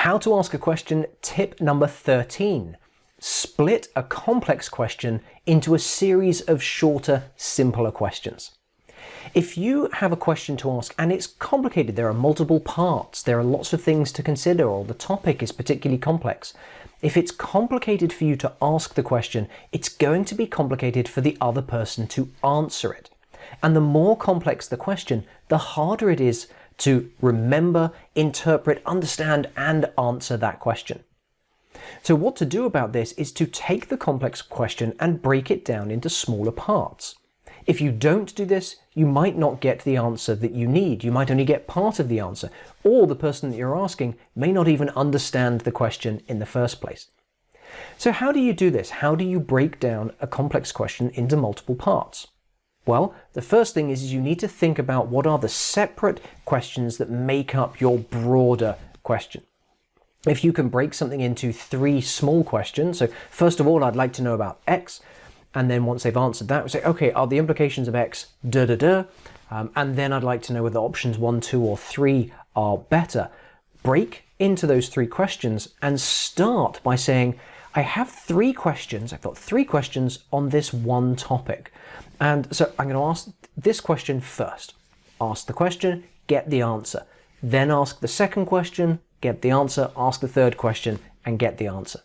How to ask a question, tip number 13. Split a complex question into a series of shorter, simpler questions. If you have a question to ask and it's complicated, there are multiple parts, there are lots of things to consider, or the topic is particularly complex. If it's complicated for you to ask the question, it's going to be complicated for the other person to answer it. And the more complex the question, the harder it is to remember, interpret, understand, and answer that question. So what to do about this is to take the complex question and break it down into smaller parts. If you don't do this, you might not get the answer that you need. You might only get part of the answer, or the person that you're asking may not even understand the question in the first place. So how do you do this? How do you break down a complex question into multiple parts? Well, the first thing is you need to think about what are the separate questions that make up your broader question. If you can break something into 3 small questions, so first of all, I'd like to know about X, and then once they've answered that, we say, okay, are the implications of X and then I'd like to know whether options 1, 2, or 3 are better. Break into those 3 questions and start by saying, I have 3 questions, I've got 3 questions on this one topic. And so I'm going to ask this question first. Ask the question, get the answer. Then ask the second question, get the answer, ask the third question, and get the answer.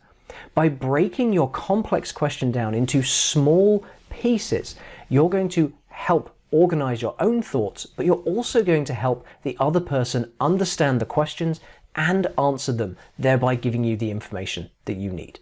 By breaking your complex question down into small pieces, you're going to help organize your own thoughts, but you're also going to help the other person understand the questions and answer them, thereby giving you the information that you need.